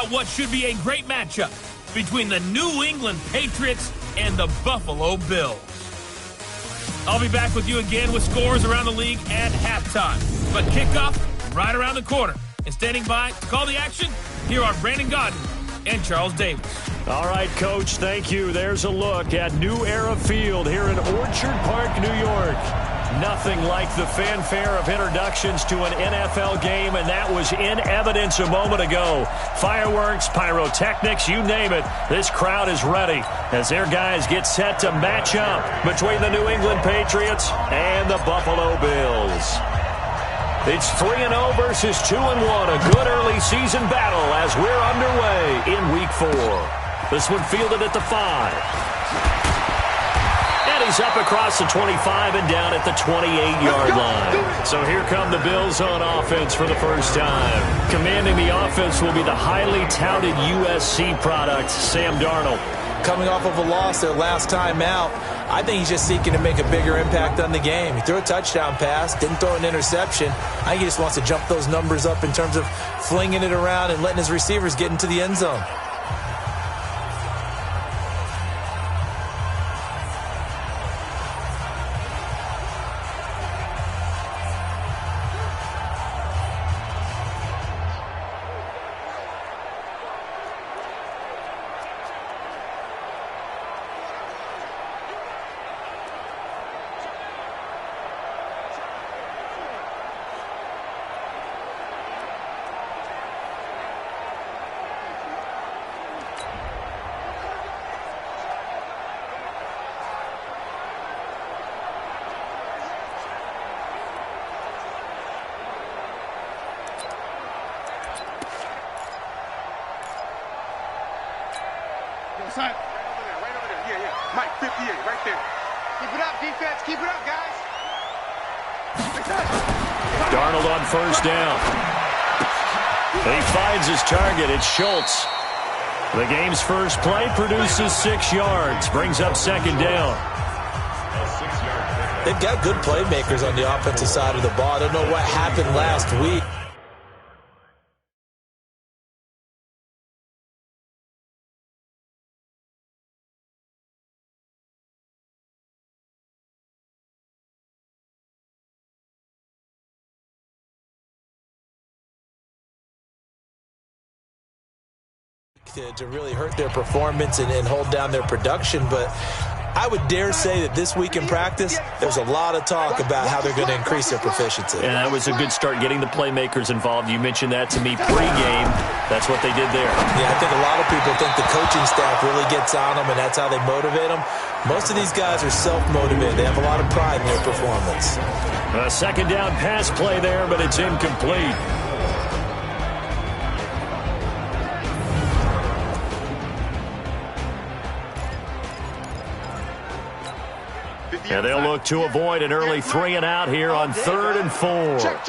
about what should be a great matchup between the New England Patriots and the Buffalo Bills. I'll be back with you again with scores around the league at halftime. But kickoff right around the corner. And standing by to call the action, here are Brandon Godden and Charles Davis. All right, Coach, thank you. There's a look at New Era Field here in Orchard Park, New York. Nothing like the fanfare of introductions to an NFL game, and that was in evidence a moment ago. Fireworks, pyrotechnics, you name it. This crowd is ready as their guys get set to match up between the New England Patriots and the Buffalo Bills. It's 3-0 versus 2-1, a good early season battle as we're underway in Week 4. This one fielded at the 5. And he's up across the 25 and down at the 28-yard line. So here come the Bills on offense for the first time. Commanding the offense will be the highly touted USC product, Sam Darnold. Coming off of a loss their last time out, I think he's just seeking to make a bigger impact on the game. He threw a touchdown pass, didn't throw an interception. I think he just wants to jump those numbers up in terms of flinging it around and letting his receivers get into the end zone. Right over there. Yeah. Mike, 58, right there. Keep it up, defense. Keep it up, guys. Darnold on first down. He finds his target. It's Schultz. The game's first play produces 6 yards. Brings up second down. They've got good playmakers on the offensive side of the ball. I don't know what happened last week. To really hurt their performance and hold down their production, but I would dare say that this week in practice, there's a lot of talk about how they're going to increase their proficiency. And that was a good start getting the playmakers involved. You mentioned that to me pregame. That's what they did there. Yeah, I think a lot of people think the coaching staff really gets on them, and that's how they motivate them. Most of these guys are self-motivated. They have a lot of pride in their performance. A second down pass play there, but it's incomplete. And they'll look to avoid an early 3 and out here on 3rd and 4. Check.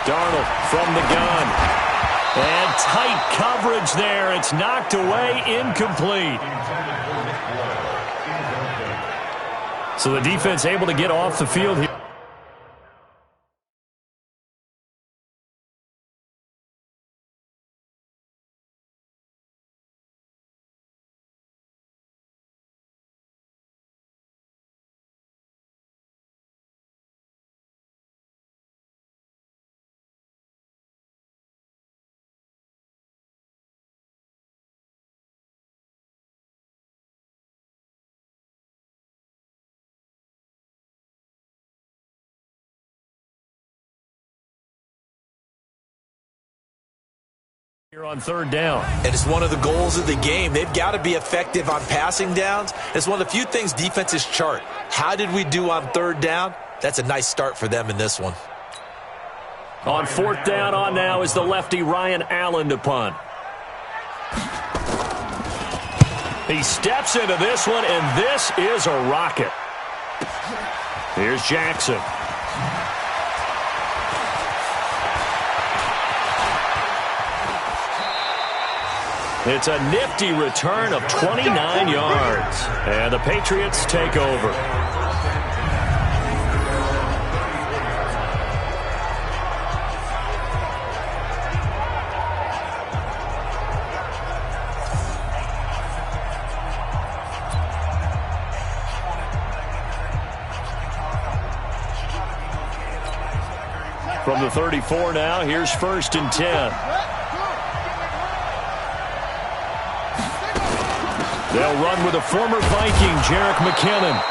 Darnold from the gun. And tight coverage there. It's knocked away, incomplete. So the defense able to get off the field here. Here on 3rd down. And it's one of the goals of the game. They've got to be effective on passing downs. It's one of the few things defenses chart. How did we do on 3rd down? That's a nice start for them in this one. On 4th down on now is the lefty Ryan Allen to punt. He steps into this one, and this is a rocket. Here's Jackson. It's a nifty return of 29 yards. And the Patriots take over. From the 34 now, here's 1st and 10. They'll run with a former Viking, Jerick McKinnon.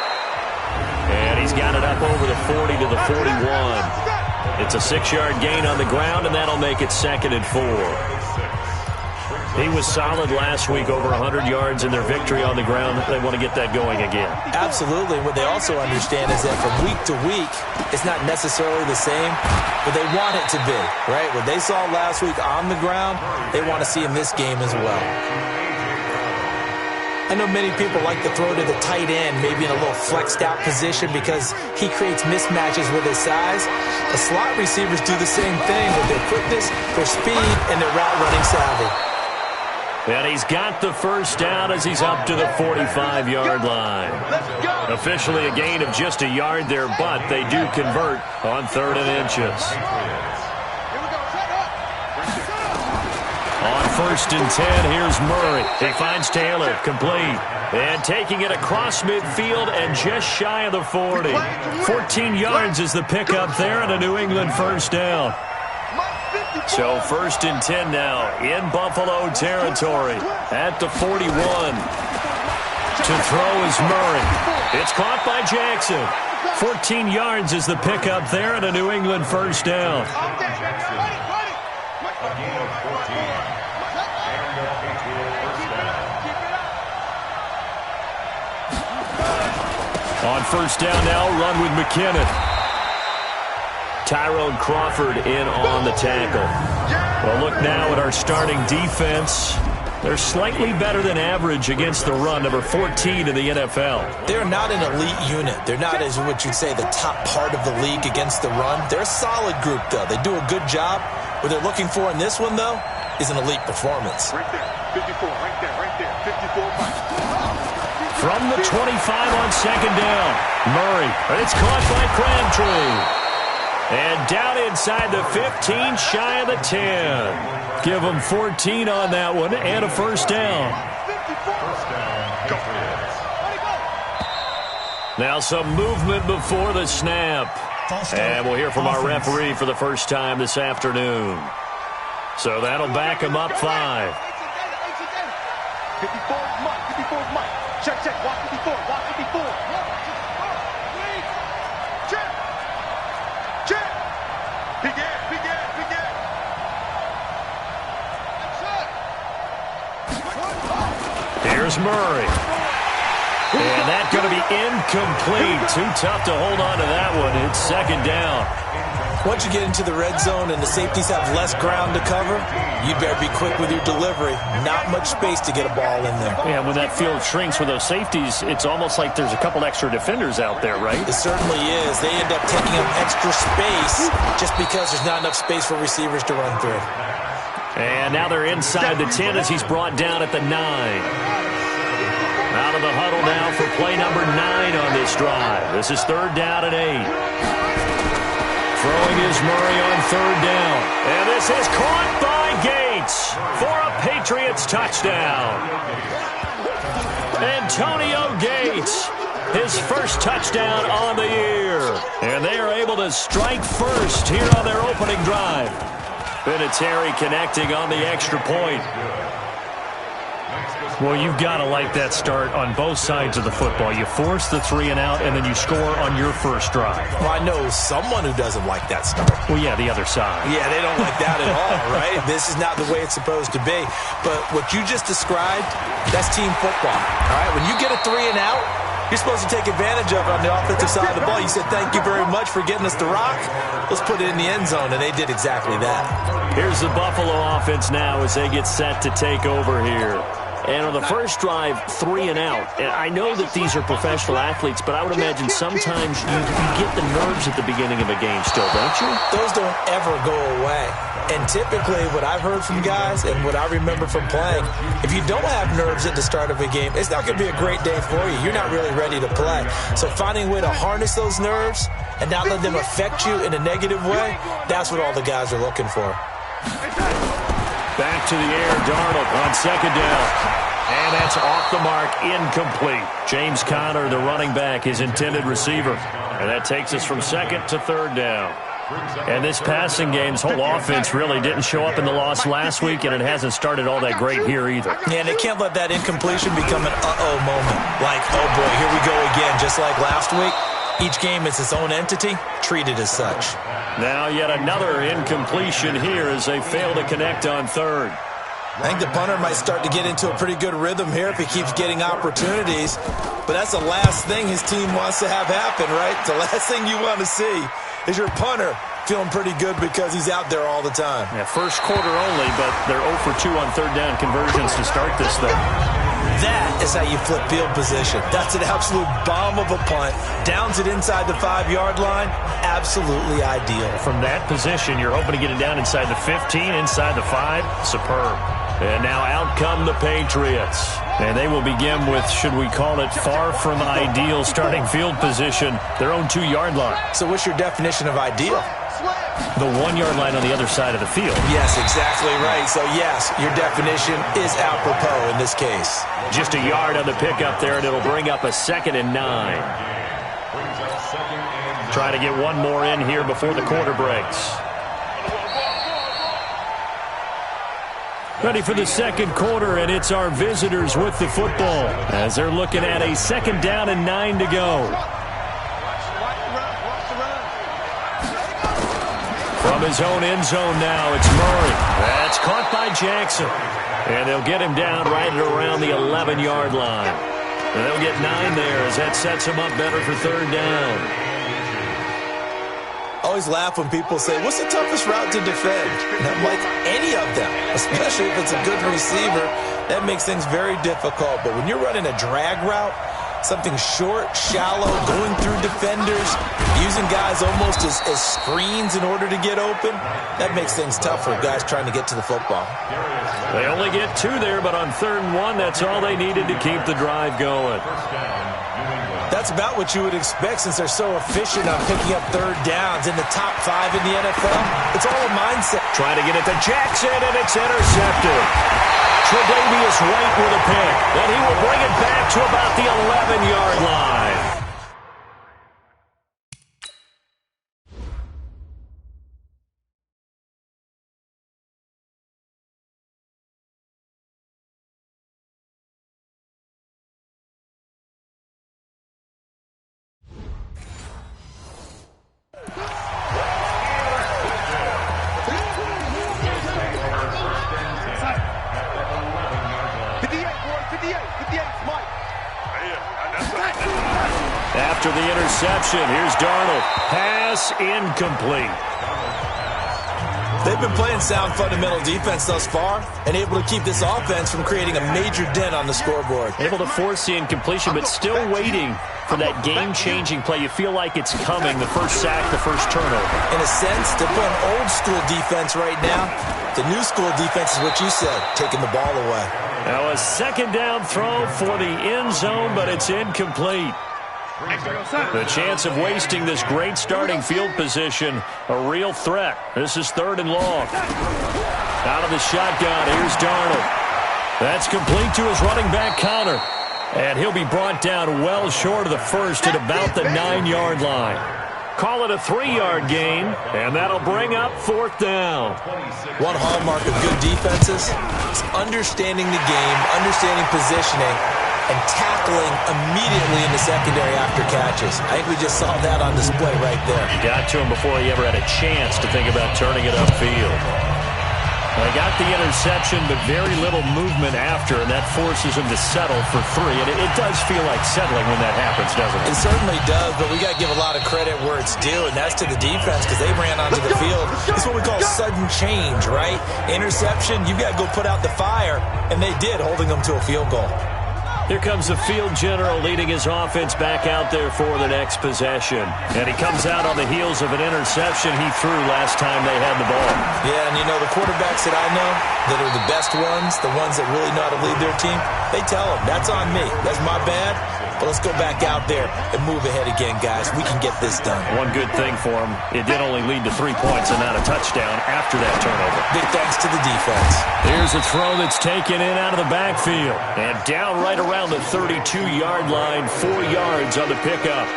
And he's got it up over the 40 to the 41. It's a 6-yard gain on the ground, and that'll make it 2nd and 4. He was solid last week, over 100 yards in their victory on the ground. They want to get that going again. Absolutely. What they also understand is that from week to week, it's not necessarily the same, but they want it to be, right? What they saw last week on the ground, they want to see in this game as well. I know many people like to throw to the tight end, maybe in a little flexed out position because he creates mismatches with his size. The slot receivers do the same thing with their quickness, their speed, and their route running savvy. And he's got the 1st down as he's up to the 45-yard line. Officially a gain of just a yard there, but they do convert on 3rd and inches. On 1st and 10, here's Murray. He finds Taylor, complete. And taking it across midfield and just shy of the 40. 14 yards is the pickup there and a New England 1st down. So 1st and 10 now in Buffalo territory at the 41. To throw is Murray. It's caught by Jackson. 14 yards is the pickup there and a New England 1st down. On 1st down now, run with McKinnon. Tyrone Crawford in on the tackle. Well, look now at our starting defense. They're slightly better than average against the run, number 14 in the NFL. They're not an elite unit. They're not, as what you'd say, the top part of the league against the run. They're a solid group, though. They do a good job. What they're looking for in this one, though, is an elite performance. Right there, 54, right there, 54 miles. From the 25 on 2nd down, Murray. It's caught by Crabtree. And down inside the 15, shy of the 10. Give them 14 on that one and a 1st down. Now some movement before the snap. And we'll hear from our referee for the first time this afternoon. So that'll back him up 5. 54 is Mike. Check, walk 54, walk 54. Check. Begin. Here's Murray. And that's going to be incomplete. Too tough to hold on to that one. It's 2nd down. Once you get into the red zone and the safeties have less ground to cover, you better be quick with your delivery. Not much space to get a ball in there. Yeah, when that field shrinks with those safeties, it's almost like there's a couple extra defenders out there, right? It certainly is. They end up taking up extra space just because there's not enough space for receivers to run through. And now they're inside the 10 as he's brought down at the 9. Out of the huddle now for play number 9 on this drive. This is 3rd down and 8. Throwing is Murray on 3rd down. And this is caught by Gates for a Patriots touchdown. Antonio Gates, his 1st touchdown on the year. And they are able to strike first here on their opening drive. Vinatieri connecting on the extra point. Well, you've got to like that start on both sides of the football. You force the 3 and out, and then you score on your first drive. Well, I know someone who doesn't like that start. Well, yeah, the other side. Yeah, they don't like that at all, right? This is not the way it's supposed to be. But what you just described, that's team football, all right? When you get a 3 and out, you're supposed to take advantage of it on the offensive side of the ball. You said, thank you very much for getting us the rock. Let's put it in the end zone, and they did exactly that. Here's the Buffalo offense now as they get set to take over here. And on the first drive, 3 and out. And I know that these are professional athletes, but I would imagine sometimes you get the nerves at the beginning of a game still, don't you? Those don't ever go away. And typically what I've heard from guys and what I remember from playing, if you don't have nerves at the start of a game, it's not going to be a great day for you. You're not really ready to play. So finding a way to harness those nerves and not let them affect you in a negative way, that's what all the guys are looking for. Back to the air, Darnold on 2nd down. And that's off the mark, incomplete. James Conner, the running back, his intended receiver. And that takes us from 2nd to 3rd down. And this passing game's whole offense really didn't show up in the loss last week, and it hasn't started all that great here either. Yeah, and they can't let that incompletion become an uh-oh moment. Like, oh boy, here we go again, just like last week. Each game is its own entity, treated as such. Now yet another incompletion here as they fail to connect on third. I think the punter might start to get into a pretty good rhythm here if he keeps getting opportunities. But that's the last thing his team wants to have happen, right? The last thing you want to see is your punter feeling pretty good because he's out there all the time. Yeah, first quarter only, but they're 0 for 2 on third down conversions to start this thing. That is how you flip field position. That's an absolute bomb of a punt. Downs it inside the 5-yard line. Absolutely ideal. From that position, you're hoping to get it down inside the 15, inside the 5. Superb. And now out come the Patriots. And they will begin with, should we call it, far from ideal starting field position, their own 2-yard line. So what's your definition of ideal? The 1-yard line on the other side of the field. Yes, exactly right. So, yes, your definition is apropos in this case. Just a yard on the pickup there, and it'll bring up a 2nd and 9. Try to get one more in here before the quarter breaks. Ready for the second quarter, and it's our visitors with the football as they're looking at a 2nd down and 9 to go. From his own end zone now, it's Murray. That's caught by Jackson. And they'll get him down right at around the 11-yard line. And they'll get 9 there as that sets him up better for third down. Always laugh when people say, what's the toughest route to defend? And I'm like, any of them, especially if it's a good receiver. That makes things very difficult. But when you're running a drag route, something short, shallow, going through defenders, using guys almost as screens in order to get open, that makes things tough for guys trying to get to the football. They only get 2 there, but on 3rd and 1, that's all they needed to keep the drive going. That's about what you would expect since they're so efficient on picking up third downs in the top 5 in the NFL. It's all a mindset. Trying to get it to Jackson, and it's intercepted. Tre'Davious White with a pick, and he will bring it back to about the 11-yard line. After the interception, here's Darnold. Pass incomplete. They've been playing sound fundamental defense thus far and able to keep this offense from creating a major dent on the scoreboard. Able to force the incompletion, but still waiting for that game-changing play. You feel like it's coming, the first sack, the first turnover. In a sense, they're playing old-school defense right now. The new school defense is what you said, taking the ball away. Now a 2nd down throw for the end zone, but it's incomplete. The chance of wasting this great starting field position, a real threat. This is 3rd and long. Out of the shotgun, here's Darnold. That's complete to his running back Connor. And he'll be brought down well short of the first at about the 9-yard line. Call it a 3-yard gain, and that'll bring up 4th down. One hallmark of good defenses is understanding the game, understanding positioning, and tackling immediately in the secondary after catches. I think we just saw that on display right there. Got to him before he ever had a chance to think about turning it upfield. They got the interception, but very little movement after, and that forces him to settle for 3. And it does feel like settling when that happens, doesn't it? It certainly does, but we got to give a lot of credit where it's due, and that's to the defense because they ran onto the field. It's what we call sudden change, right? Interception, you've got to go put out the fire, and they did, holding them to a field goal. Here comes the field general leading his offense back out there for the next possession. And he comes out on the heels of an interception he threw last time they had the ball. Yeah, and you know, the quarterbacks that I know that are the best ones, the ones that really know how to lead their team, they tell them, that's on me. That's my bad. But let's go back out there and move ahead again, guys. We can get this done. One good thing for him, it did only lead to 3 points and not a touchdown after that turnover. Big thanks to the defense. Here's a throw that's taken in out of the backfield. And down right around the 32-yard line, 4 yards on the pickup.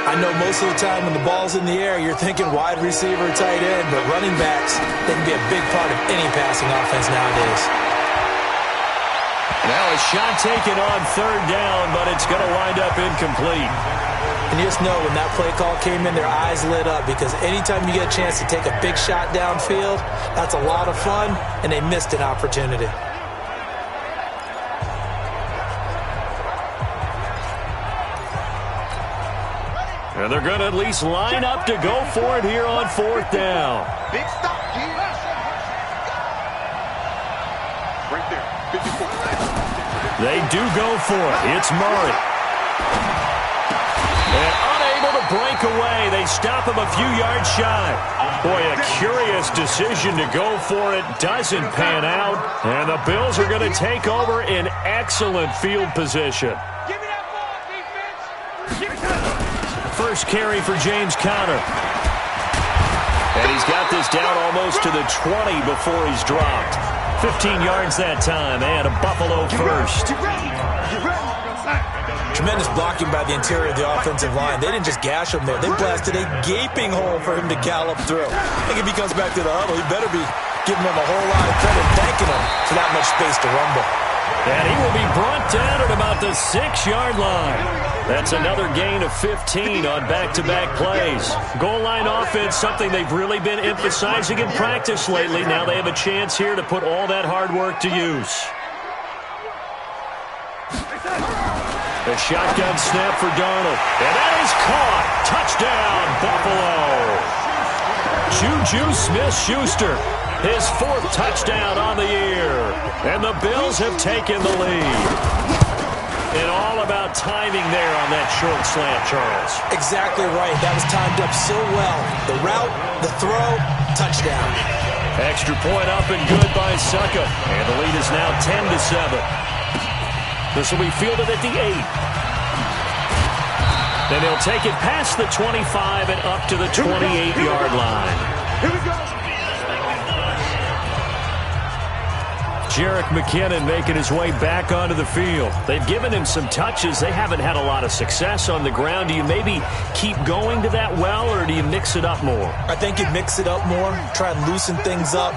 I I know most of the time when the ball's in the air, you're thinking wide receiver, tight end, but running backs, they can be a big part of any passing offense nowadays. Now a shot taken on third down, but it's going to wind up incomplete. And you just know when that play call came in, their eyes lit up, because anytime you get a chance to take a big shot downfield, that's a lot of fun, and they missed an opportunity. And they're going to at least line up to go for it here on fourth down. Big stop, G. Right there, 54. They do go for it. It's Murray. And unable to break away. They stop him a few yards shy. Boy, a curious decision to go for it. Doesn't pan out. And the Bills are going to take over in excellent field position. Give me that ball, defense. Give it to him. First carry for James Conner. And he's got this down almost to the 20 before he's dropped. 15 yards that time, and a Buffalo first. Tremendous blocking by the interior of the offensive line. They didn't just gash him there. They blasted a gaping hole for him to gallop through. I think if he comes back to the huddle, he better be giving him a whole lot of credit, thanking him for that much space to rumble. And he will be brought down at about the 6-yard line. That's another gain of 15 on back-to-back plays. Goal line offense, something they've really been emphasizing in practice lately. Now they have a chance here to put all that hard work to use. A shotgun snap for Darnold. And that is caught. Touchdown, Buffalo. Juju Smith-Schuster, his 4th touchdown on the year. And the Bills have taken the lead. And all about timing there on that short slant, Charles. Exactly right. That was timed up so well. The route, the throw, touchdown. Extra point up and good by Succa. And the lead is now 10-7. This will be fielded at the 8. Then he'll take it past the 25 and up to the 28-yard line. Here we go. Jerick McKinnon making his way back onto the field. They've given him some touches. They haven't had a lot of success on the ground. Do you maybe keep going to that well, or do you mix it up more? I think you mix it up more, try and loosen things up.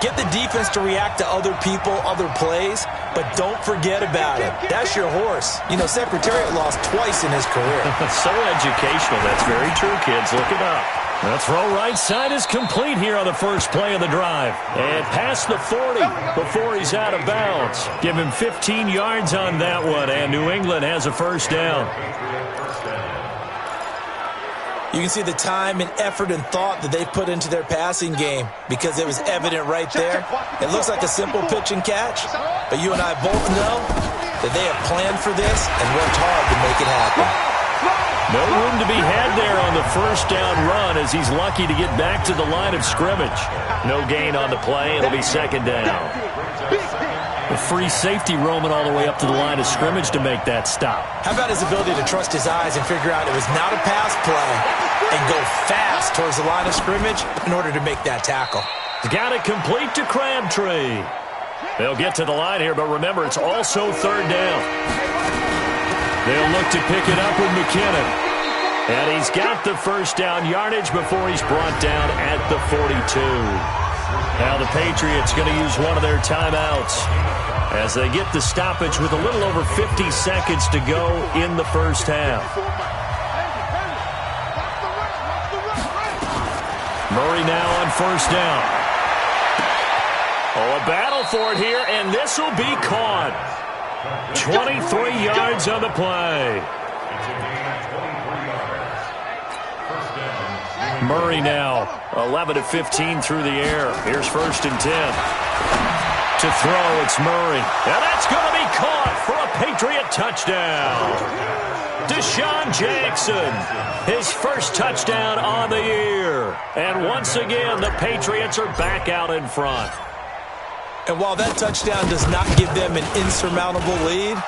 Get the defense to react to other people, other plays, but don't forget about it. That's your horse. You know, Secretariat lost twice in his career. So educational. That's very true, kids. Look it up. The throw right side is complete here on the first play of the drive. And past the 40 before he's out of bounds. Give him 15 yards on that one, and New England has a first down. You can see the time and effort and thought that they put into their passing game, because it was evident right there. It looks like a simple pitch and catch, but you and I both know that they have planned for this and worked hard to make it happen. No room to be had there on the first down run, as he's lucky to get back to the line of scrimmage. No gain on the play. It'll be second down. A free safety roaming all the way up to the line of scrimmage to make that stop. How about his ability to trust his eyes and figure out it was not a pass play and go fast towards the line of scrimmage in order to make that tackle? He's got it complete to Crabtree. They'll get to the line here, but remember, it's also third down. They'll look to pick it up with McKinnon. And he's got the first down yardage before he's brought down at the 42. Now the Patriots going to use one of their timeouts as they get the stoppage with a little over 50 seconds to go in the first half. Murray now on first down. Oh, a battle for it here, and this will be caught. 23 yards on the play. Murray now 11-15 through the air. Here's 1st and 10. To throw, it's Murray. And that's going to be caught for a Patriot touchdown. Deshaun Jackson, his first touchdown on the year. And once again, the Patriots are back out in front. And while that touchdown does not give them an insurmountable lead,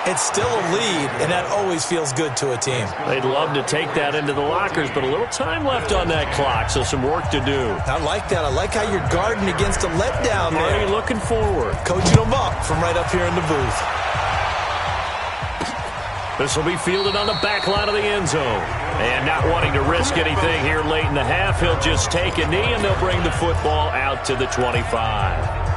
it's still a lead, and that always feels good to a team. They'd love to take that into the lockers, but a little time left on that clock, so some work to do. I like that. I like how you're guarding against a letdown there. Already looking forward. Coaching them up from right up here in the booth. This will be fielded on the back line of the end zone. And not wanting to risk anything here late in the half, he'll just take a knee, and they'll bring the football out to the 25.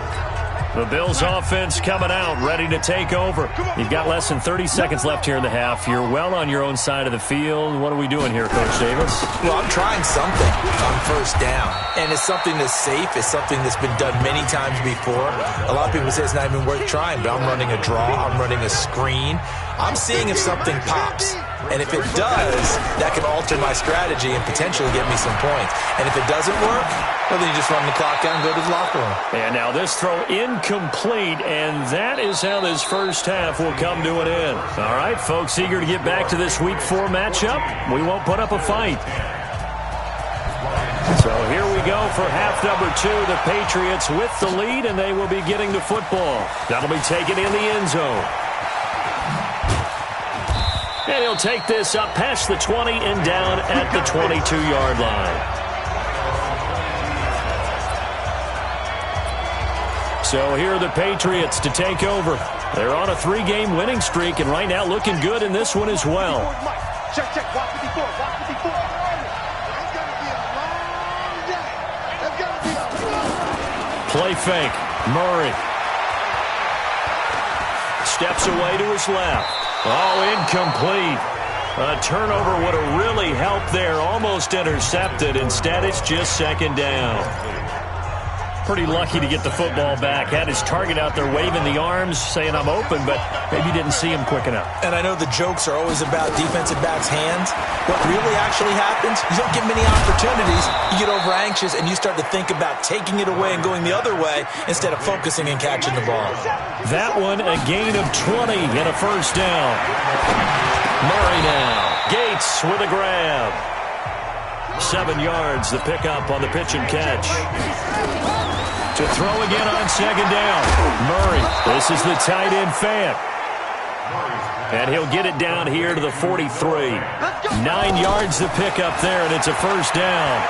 The Bills offense coming out, ready to take over. You've got less than 30 seconds left here in the half. You're well on your own side of the field. What are we doing here, Coach Davis? Well, I'm trying something on first down, and it's something that's safe. It's something that's been done many times before. A lot of people say it's not even worth trying, but I'm running a draw. I'm running a screen. I'm seeing if something pops. And if it does, that can alter my strategy and potentially get me some points. And if it doesn't work, well, then you just run the clock out and go to the locker room. And now this throw incomplete, and that is how this first half will come to an end. All right, folks, eager to get back to this Week 4 matchup. We won't put up a fight. So here we go for half number 2. The Patriots with the lead, and they will be getting the football. That'll be taken in the end zone. And he'll take this up past the 20 and down at the 22-yard line. So here are the Patriots to take over. They're on a 3-game winning streak, and right now looking good in this one as well. Check, watch 54, watch 54. It's going to be a long day. It's going to be a long day. Play fake. Murray steps away to his left. Oh, incomplete. A turnover would have really helped there. Almost intercepted. Instead, it's just second down. Pretty lucky to get the football back. Had his target out there waving the arms, saying I'm open, but maybe didn't see him quick enough. And I know the jokes are always about defensive backs' hands. What really actually happens, you don't get many opportunities. You get over anxious, and you start to think about taking it away and going the other way instead of focusing and catching the ball. That one, a gain of 20 and a first down. Murray now. Gates with a grab. 7 yards, the pickup on the pitch and catch. To throw again on second down. Murray, this is the tight end fan. And he'll get it down here to the 43. 9 yards the pickup there, and it's a first down.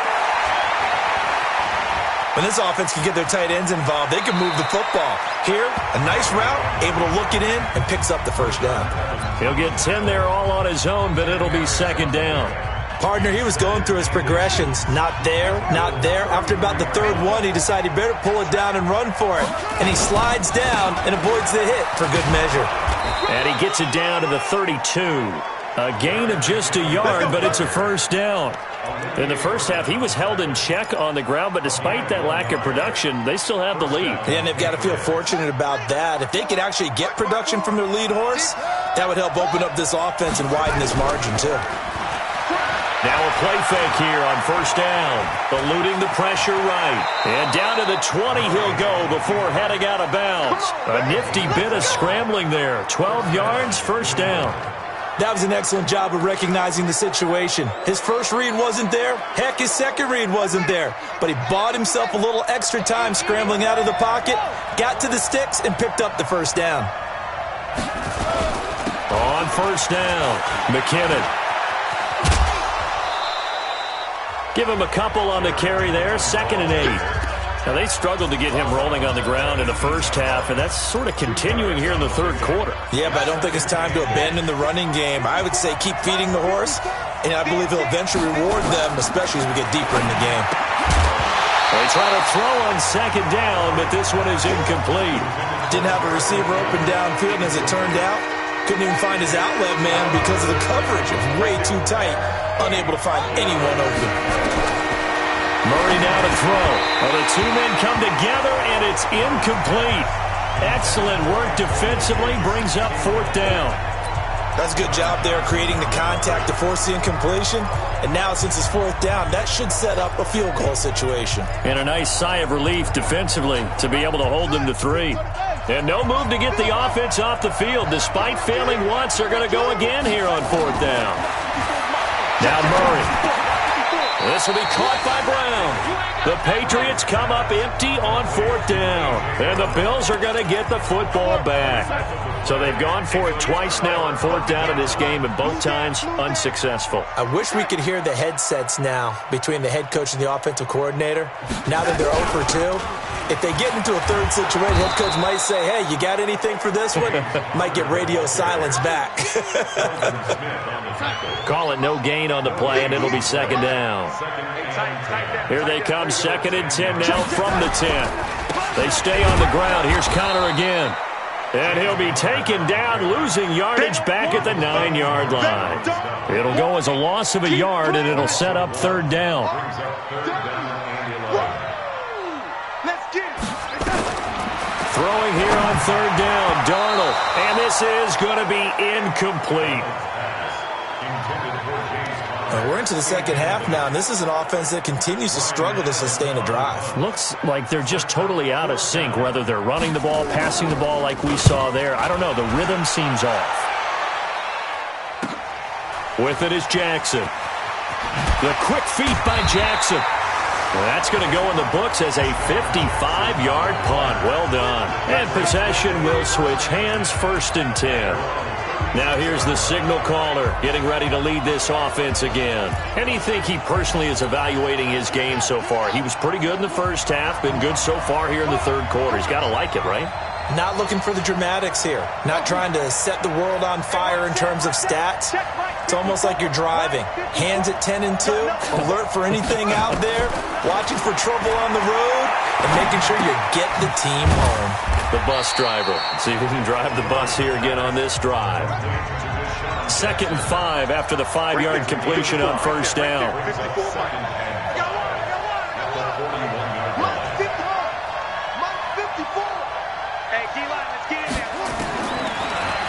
When this offense can get their tight ends involved, they can move the football. Here, a nice route, able to look it in, and picks up the first down. He'll get 10 there all on his own, but it'll be second down. Partner, he was going through his progressions. Not there, not there. After about the third one, he decided he better pull it down and run for it. And he slides down and avoids the hit for good measure. And he gets it down to the 32. A gain of just a yard, but it's a first down. In the first half, he was held in check on the ground, but despite that lack of production, they still have the lead. And they've got to feel fortunate about that. If they could actually get production from their lead horse, that would help open up this offense and widen this margin, too. Now a play fake here on first down. Eluding the pressure right. And down to the 20 he'll go before heading out of bounds. A nifty bit of scrambling there. 12 yards, first down. That was an excellent job of recognizing the situation. His first read wasn't there. Heck, his second read wasn't there. But he bought himself a little extra time scrambling out of the pocket, got to the sticks, and picked up the first down. On first down, McKinnon. Give him a couple on the carry there, 2nd and 8. Now, they struggled to get him rolling on the ground in the first half, and that's sort of continuing here in the third quarter. Yeah, but I don't think it's time to abandon the running game. I would say keep feeding the horse, and I believe he'll eventually reward them, especially as we get deeper in the game. They try to throw on second down, but this one is incomplete. Didn't have a receiver open downfield, and as it turned out, couldn't even find his outlet man because of the coverage. It was way too tight, unable to find anyone open. Murray now to throw. Well, the two men come together, and it's incomplete. Excellent work defensively, brings up fourth down. That's a good job there creating the contact to force the incompletion. And now, since it's fourth down, that should set up a field goal situation. And a nice sigh of relief defensively to be able to hold them to 3. And no move to get the offense off the field. Despite failing once, they're going to go again here on fourth down. Now Murray. This will be caught by Brown. The Patriots come up empty on 4th down. And the Bills are going to get the football back. So they've gone for it twice now on 4th down in this game, and both times unsuccessful. I wish we could hear the headsets now between the head coach and the offensive coordinator. Now that they're 0 for 2, if they get into a third situation, head coach might say, hey, you got anything for this one? Might get radio silence back. Call it no gain on the play, and it'll be 2nd down. Here they come, 2nd and 10 now from the 10. They stay on the ground. Here's Connor again. And he'll be taken down, losing yardage back at the 9-yard line. It'll go as a loss of a yard, and it'll set up 3rd down. Throwing here on 3rd down, Darnold. And this is going to be incomplete. We're into the second half now, and this is an offense that continues to struggle to sustain a drive. Looks like they're just totally out of sync, whether they're running the ball, passing the ball like we saw there. I don't know. The rhythm seems off. With it is Jackson. The quick feet by Jackson. Well, that's going to go in the books as a 55-yard punt. Well done. And possession will switch hands, 1st and 10. Now here's the signal caller getting ready to lead this offense again. And you think he personally is evaluating his game so far? He was pretty good in the first half, been good so far here in the 3rd quarter. He's got to like it, right? Not looking for the dramatics here. Not trying to set the world on fire in terms of stats. It's almost like you're driving. Hands at 10 and 2, alert for anything out there, watching for trouble on the road, and making sure you get the team home. The bus driver. See if he can drive the bus here again on this drive. 2nd and 5 after the 5-yard completion on 1st down.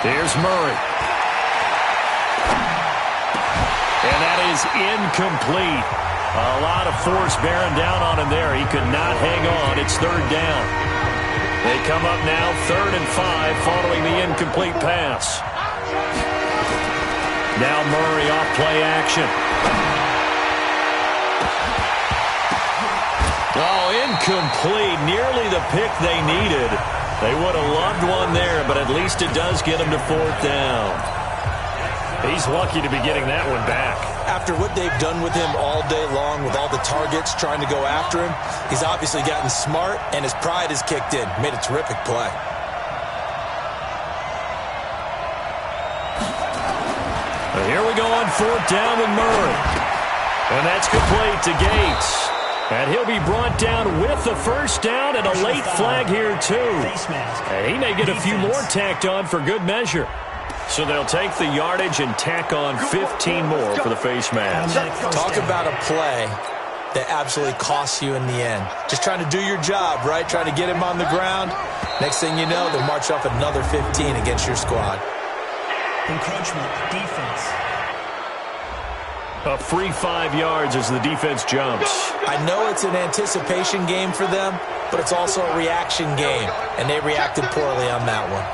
Here's Murray. And that is incomplete. A lot of force bearing down on him there. He could not hang on. It's 3rd down. They come up now 3rd and 5 following the incomplete pass. Now Murray off play action. Oh, incomplete. Nearly the pick they needed. They would have loved one there, but at least it does get them to 4th down. He's lucky to be getting that one back. After what they've done with him all day long, with all the targets trying to go after him, he's obviously gotten smart, and his pride has kicked in. Made a terrific play. And here we go on 4th down with Murray. And that's complete to Gates. And he'll be brought down with the 1st down and a late flag here, too. And he may get a few more tacked on for good measure. So they'll take the yardage and tack on 15 more for the face mask. Talk about a play that absolutely costs you in the end. Just trying to do your job, right? Trying to get him on the ground. Next thing you know, they'll march off another 15 against your squad. Encroachment, defense. A free 5 yards as the defense jumps. I know it's an anticipation game for them, but it's also a reaction game, and they reacted poorly on that one.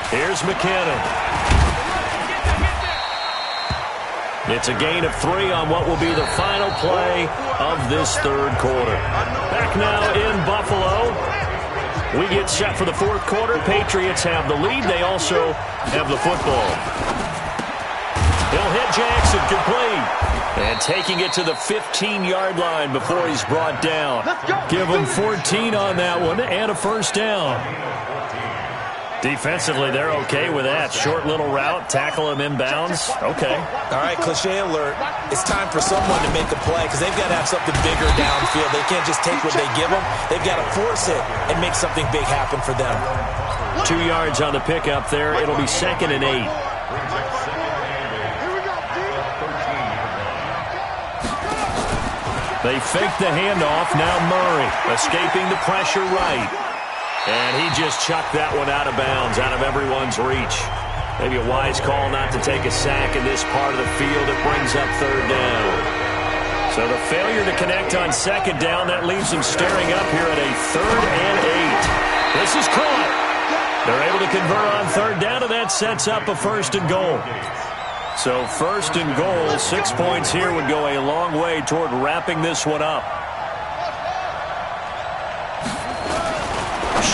Here's McKinnon. It's a gain of 3 on what will be the final play of this 3rd quarter. Back now in Buffalo. We get set for the 4th quarter. Patriots have the lead. They also have the football. He'll hit Jackson, complete. And taking it to the 15-yard line before he's brought down. Give him 14 on that one and a 1st down. Defensively, they're okay with that. Short little route, tackle him inbounds. Okay. All right, cliche alert. It's time for someone to make a play because they've got to have something bigger downfield. They can't just take what they give them. They've got to force it and make something big happen for them. 2 yards on the pickup there. It'll be 2nd and 8. They fake the handoff. Now Murray escaping the pressure right. And he just chucked that one out of bounds, out of everyone's reach. Maybe a wise call not to take a sack in this part of the field. It brings up 3rd down. So the failure to connect on 2nd down, that leaves them staring up here at a 3rd and 8. This is caught. They're able to convert on 3rd down, and that sets up a 1st and goal. So first and goal, 6 points here would go a long way toward wrapping this one up.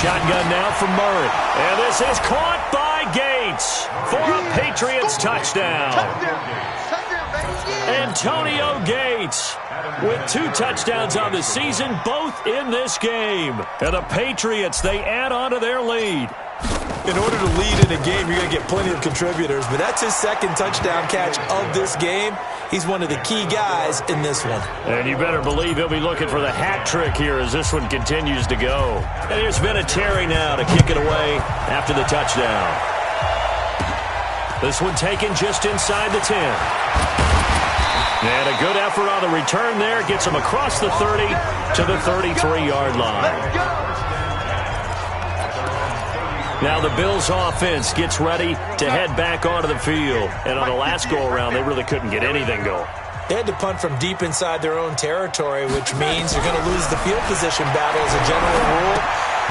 Shotgun now from Murray. And this is caught by Gates for a Patriots touchdown. Antonio Gates with 2 touchdowns on the season, both in this game. And the Patriots, they add on to their lead. In order to lead in a game, you're going to get plenty of contributors, but that's his second touchdown catch of this game. He's one of the key guys in this one. And you better believe he'll be looking for the hat trick here as this one continues to go. And there's been a Terry now to kick it away after the touchdown. This one taken just inside the 10. And a good effort on the return there. Gets him across the 30 to the 33-yard line. Now the Bills offense gets ready to head back onto the field. And on the last go-around, they really couldn't get anything going. They had to punt from deep inside their own territory, which means you're going to lose the field position battle as a general rule.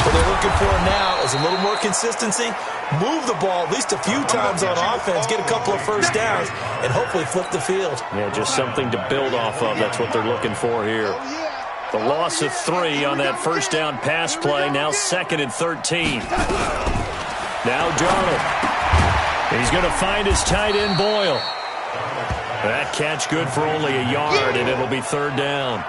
What they're looking for now is a little more consistency, move the ball at least a few times on offense, get a couple of first downs, and hopefully flip the field. Yeah, just something to build off of. That's what they're looking for here. The loss of 3 on that first down pass play, now 2nd and 13. Now Darnold. He's going to find his tight end Boyle. That catch good for only a yard, and it'll be 3rd down.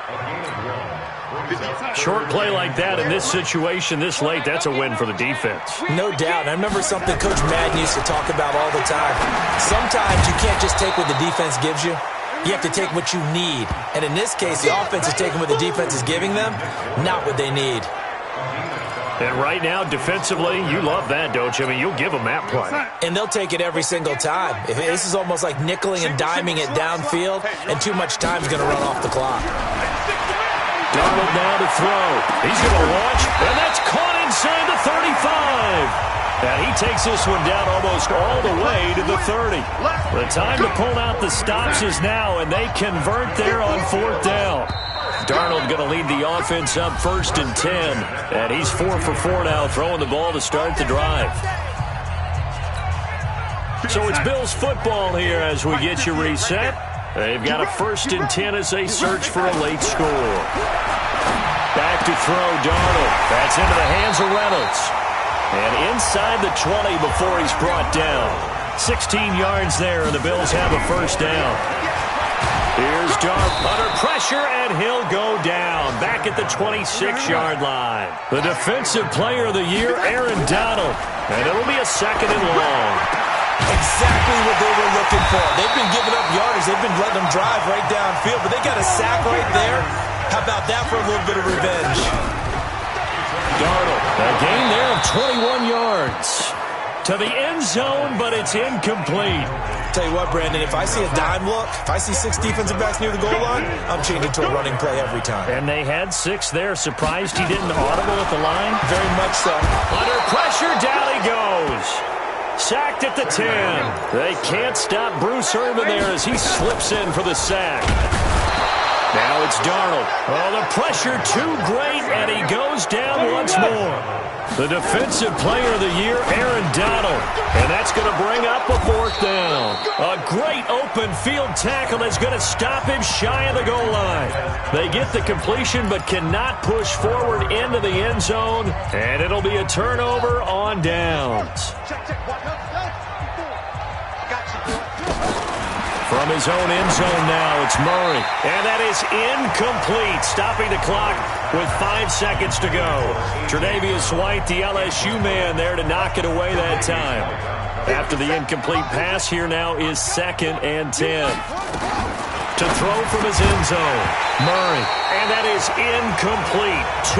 Short play like that in this situation this late, that's a win for the defense. No doubt. I remember something Coach Madden used to talk about all the time. Sometimes you can't just take what the defense gives you. You have to take what you need. And in this case, the offense is taking what the defense is giving them, not what they need. And right now, defensively, you love that, don't you? I mean, you'll give them that play. And they'll take it every single time. This is almost like nickeling and diming it downfield, and too much time is going to run off the clock. Darnold now to throw. He's going to launch, and that's caught inside the 35. And he takes this one down almost all the way to the 30. The time to pull out the stops is now, and they convert there on 4th down. Darnold going to lead the offense up 1st and 10. And he's 4 for 4 now, throwing the ball to start the drive. So it's Bills football here as we get you reset. They've got a 1st and 10 as they search for a late score. Back to throw, Darnold. That's into the hands of Reynolds. And inside the 20 before he's brought down. 16 yards there, and the Bills have a 1st down. Here's Darnold under pressure, and he'll go down. Back at the 26-yard line. The Defensive Player of the Year, Aaron Donald. And it'll be a 2nd and long. Exactly what they were looking for. They've been giving up yardage. They've been letting them drive right downfield, but they got a sack right there. How about that for a little bit of revenge? Darnold, a gain there of 21 yards. To the end zone, but it's incomplete. Tell you what, Brandon, if I see a dime look, if I see 6 defensive backs near the goal line, I'm changing to a running play every time. And they had 6 there. Surprised he didn't audible at the line? Very much so. Under pressure, down he goes. Sacked at the 10. They can't stop Bruce Irvin there as he slips in for the sack. Now it's Darnold. Oh, the pressure too great, and he goes down once more. The Defensive Player of the Year, Aaron Donald. And that's going to bring up a 4th down. A great open field tackle that's going to stop him shy of the goal line. They get the completion but cannot push forward into the end zone. And it'll be a turnover on downs. From his own end zone now, it's Murray. And that is incomplete, stopping the clock with 5 seconds to go. Tre'Davious White, the LSU man, there to knock it away that time. After the incomplete pass, here now is 2nd and 10. To throw from his end zone, Murray. And that is incomplete. 2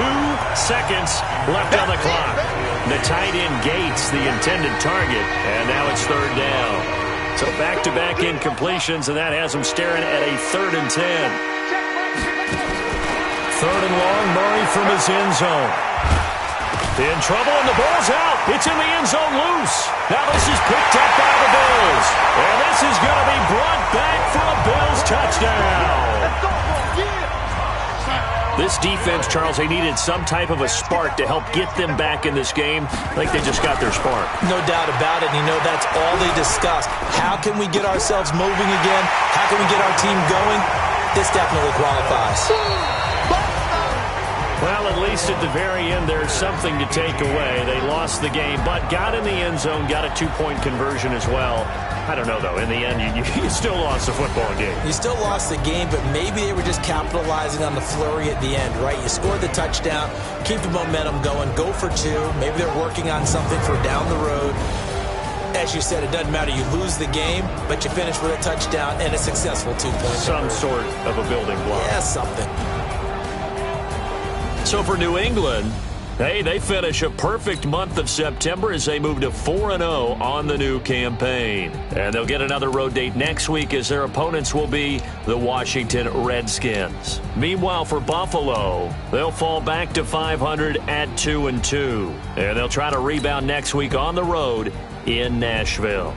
seconds left on the clock. The tight end Gates, the intended target. And now it's 3rd down. So back-to-back incompletions, and that has them staring at a 3rd and 10. 3rd and long, Murray from his end zone. In trouble, and the ball's out. It's in the end zone loose. Now this is picked up by the Bills. And this is going to be brought back for a Bills touchdown. This defense, Charles, they needed some type of a spark to help get them back in this game. I think they just got their spark. No doubt about it. And that's all they discussed. How can we get ourselves moving again? How can we get our team going? This definitely qualifies. Well, at least at the very end, there's something to take away. They lost the game, but got in the end zone, got a 2-point conversion as well. I don't know, though. In the end, you still lost the football game. You still lost the game, but maybe they were just capitalizing on the flurry at the end, right? You scored the touchdown, keep the momentum going, go for 2. Maybe they're working on something for down the road. As you said, it doesn't matter. You lose the game, but you finish with a touchdown and a successful 2-point. Some sort of a building block. Yeah, something. So for New England, hey, they finish a perfect month of September as they move to 4-0 on the new campaign. And they'll get another road date next week as their opponents will be the Washington Redskins. Meanwhile, for Buffalo, they'll fall back to 500 at 2-2. And they'll try to rebound next week on the road in Nashville.